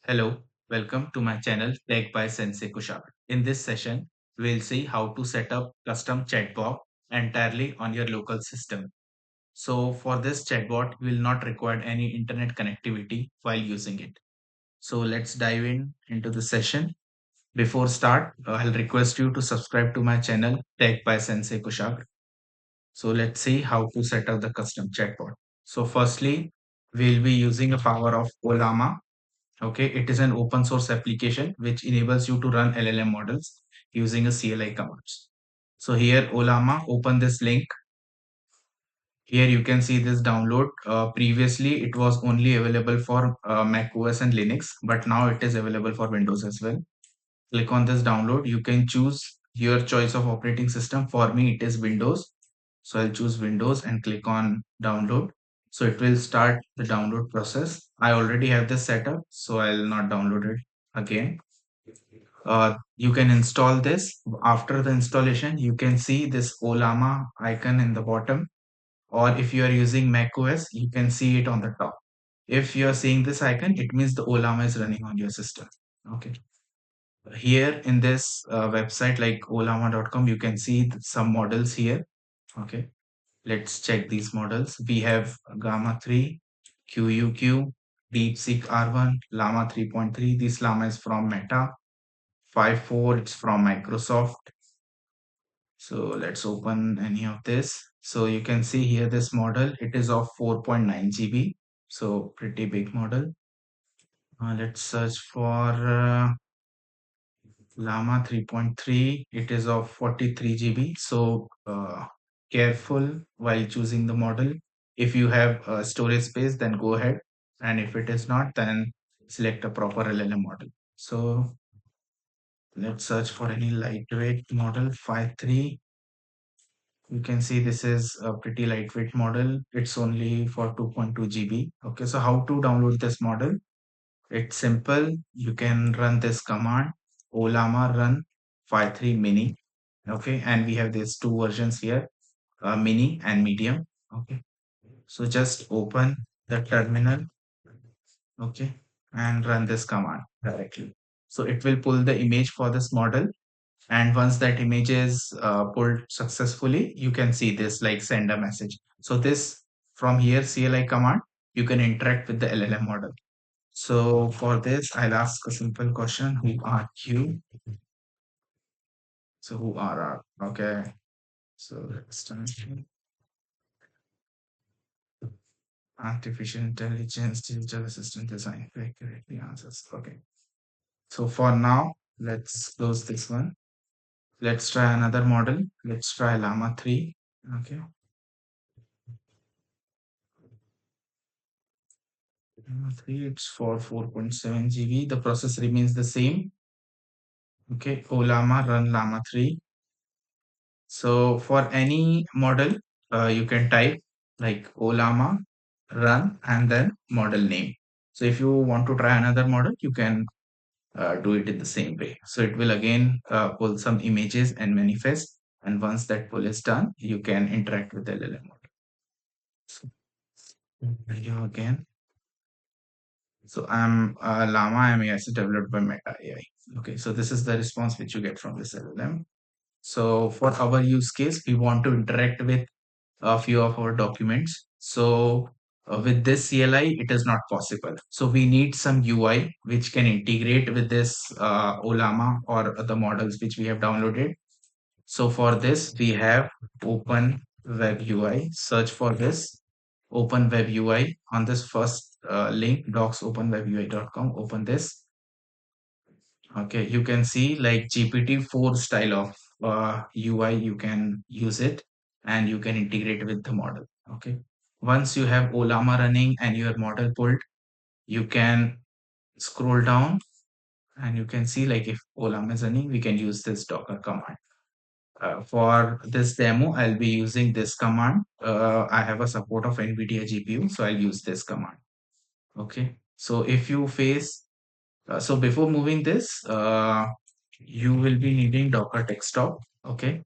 Hello, welcome to my channel Tech by Sensei Kushagra. In this session, we'll see how to set up custom chatbot entirely on your local system. So for this chatbot, you will not require any internet connectivity while using it. So let's dive into the session. Before start, I'll request you to subscribe to my channel Tech by Sensei Kushagra. So let's see how to set up the custom chatbot. So firstly, we'll be using the power of Ollama. Okay, it is an open source application which enables you to run LLM models using a CLI commands. So here, Ollama, open this link. Here you can see this download. Previously, it was only available for Mac OS and Linux, but now it is available for Windows as well. Click on this download. You can choose your choice of operating system. For me, it is Windows. So I'll choose Windows and click on download. So it will start the download process. I already have this set up, so I'll not download it again. You can install this. After the installation, you can see this Ollama icon in the bottom, or if you are using Mac OS, you can see it on the top. If you are seeing this icon, it means the Ollama is running on your system. Okay. Here in this website like ollama.com, you can see some models here. Okay. Let's check these models. We have Gamma 3, QUQ, DeepSeek R1, Llama 3.3. This Llama is from Meta. 5.4, it's from Microsoft. So let's open any of this. So you can see here this model, it is of 4.9 GB. So pretty big model. Let's search for Llama 3.3. It is of 43 GB. So careful while choosing the model. If you have storage space, then go ahead. And if it is not, then select a proper LLM model. So let's search for any lightweight model 5.3. You can see this is a pretty lightweight model. It's only for 2.2 GB. Okay, so how to download this model? It's simple. You can run this command, Ollama run 5.3 mini. Okay, and we have these two versions here, mini and medium. Okay, so just open the terminal. Okay, and run this command directly. So it will pull the image for this model, and once that image is pulled successfully, you can see this like send a message. So this from here CLI command, you can interact with the LLM model. So for this, I'll ask a simple question: who are you? So who are okay? So let's turn to artificial intelligence, digital assistant design for accurately answers. Okay. So for now, let's close this one. Let's try another model. Let's try Llama 3. Okay. Llama 3, it's for 4.7 GB. The process remains the same. Okay. Ollama run Llama 3. So for any model, you can type like Ollama run and then model name. So if you want to try another model, you can do it in the same way. So it will again pull some images and manifest. And once that pull is done, you can interact with the LLM model. So video again. So I'm Llama, I'm AIC developed by Meta AI. Okay, so this is the response which you get from this LLM. So for our use case, we want to interact with a few of our documents. So with this CLI, it is not possible. So we need some UI which can integrate with this Ollama or the models which we have downloaded. So for this, we have Open Web UI. Search for this Open Web UI on this first link, docsopenwebui.com. Open this. Okay, you can see like GPT-4 style of UI, you can use it and you can integrate with the model. Okay. Once you have Ollama running and your model pulled, you can scroll down and you can see like if Ollama is running, we can use this Docker command. For this demo, I'll be using this command. I have a support of NVIDIA GPU, so I'll use this command. Okay. So if you face, so before moving this, you will be needing Docker desktop. Okay.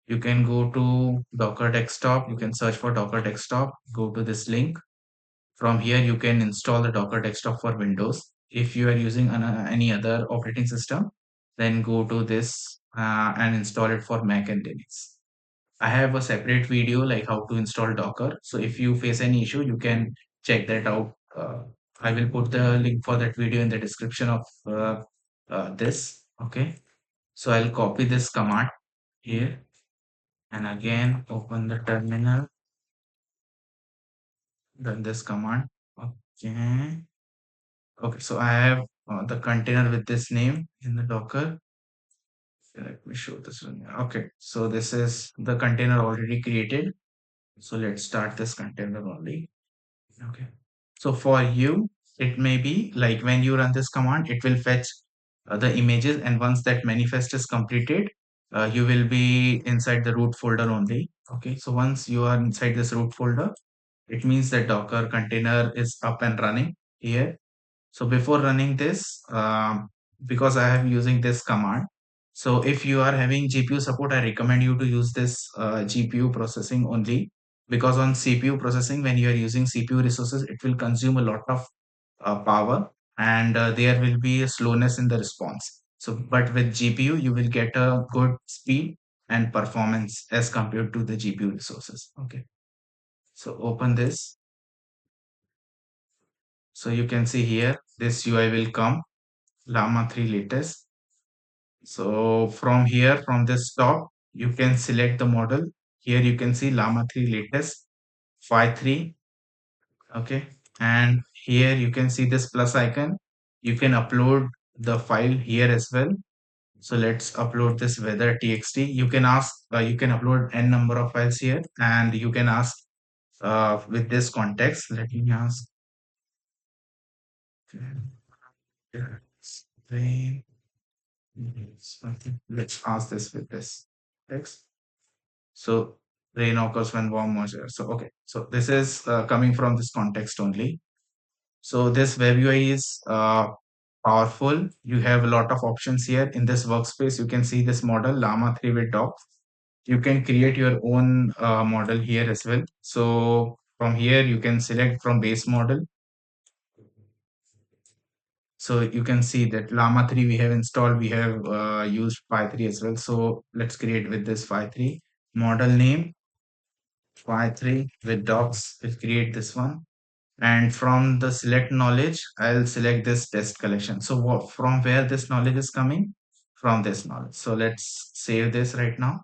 You can go to Docker desktop. You can search for Docker desktop. Go to this link. From here, you can install the Docker desktop for Windows. if you are using any other operating system, then go to this and install it for Mac and Linux. I have a separate video like how to install Docker. So if you face any issue, you can check that out. I will put the link for that video in the description of this. Okay. So I'll copy this command here and again open the terminal, run this command. Okay. Okay. So I have the container with this name in the Docker. Let me show this one. Okay. So this is the container already created. So let's start this container only. Okay. So for you, it may be like when you run this command, it will fetch the images, and once that manifest is completed, you will be inside the root folder only. Okay. So once you are inside this root folder, it means that Docker container is up and running here. So before running this, because I am using this command, so if you are having GPU support, I recommend you to use this GPU processing only, because on CPU processing, when you are using CPU resources, it will consume a lot of power, and there will be a slowness in the response. So, but with GPU, you will get a good speed and performance as compared to the GPU resources. Okay. So open this. So you can see here, this UI will come, Llama 3 latest. So from here, from this top, you can select the model. Here you can see Llama 3 latest 5.3. Okay. And here you can see this plus icon. You can upload the file here as well. So let's upload this weather txt. You can ask, you can upload n number of files here, and you can ask with this context. Let me ask. Rain. Let's ask this with this text. So rain occurs when warm moisture. So okay, so this is coming from this context only. So this web UI is powerful. You have a lot of options here in this workspace. You can see this model Llama 3 with docs. You can create your own model here as well. So from here you can select from base model. So you can see that Llama 3 we have installed. We have used Py 3 as well. So let's create with this Py 3 model name Py 3 with docs. We'll create this one. And from the select knowledge, I'll select this test collection. So what, from where this knowledge is coming? From this knowledge. So let's save this right now.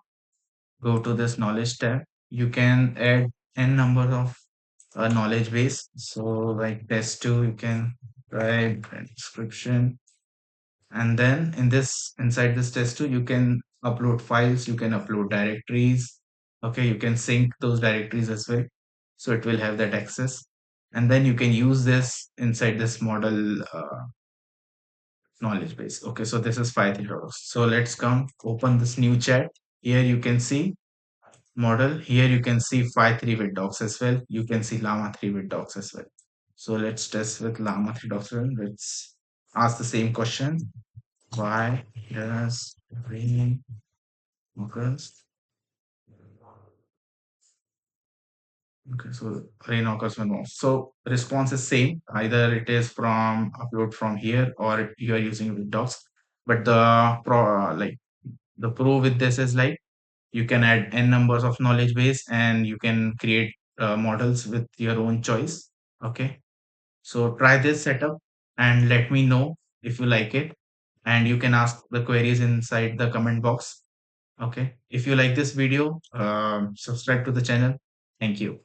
Go to this knowledge tab. You can add n number of knowledge base. So like test 2, you can write a description. And then in this, inside this test 2, you can upload files, you can upload directories. Okay, you can sync those directories as well. So it will have that access. And then you can use this inside this model knowledge base. Okay, so this is $5. So let's come open this new chat. Here you can see model. Here you can see Phi 3 with docs as well. You can see Llama 3 with docs as well. So let's test with Llama 3 docs. Let's ask the same question. Why does rain occurs? Okay, so rain occurs when warm. So response is same. Either it is from upload from here or you are using with docs. But the pro with this is like you can add n numbers of knowledge base and you can create models with your own choice. Okay, so try this setup and let me know if you like it. And you can ask the queries inside the comment box. Okay. If you like this video, subscribe to the channel. Thank you.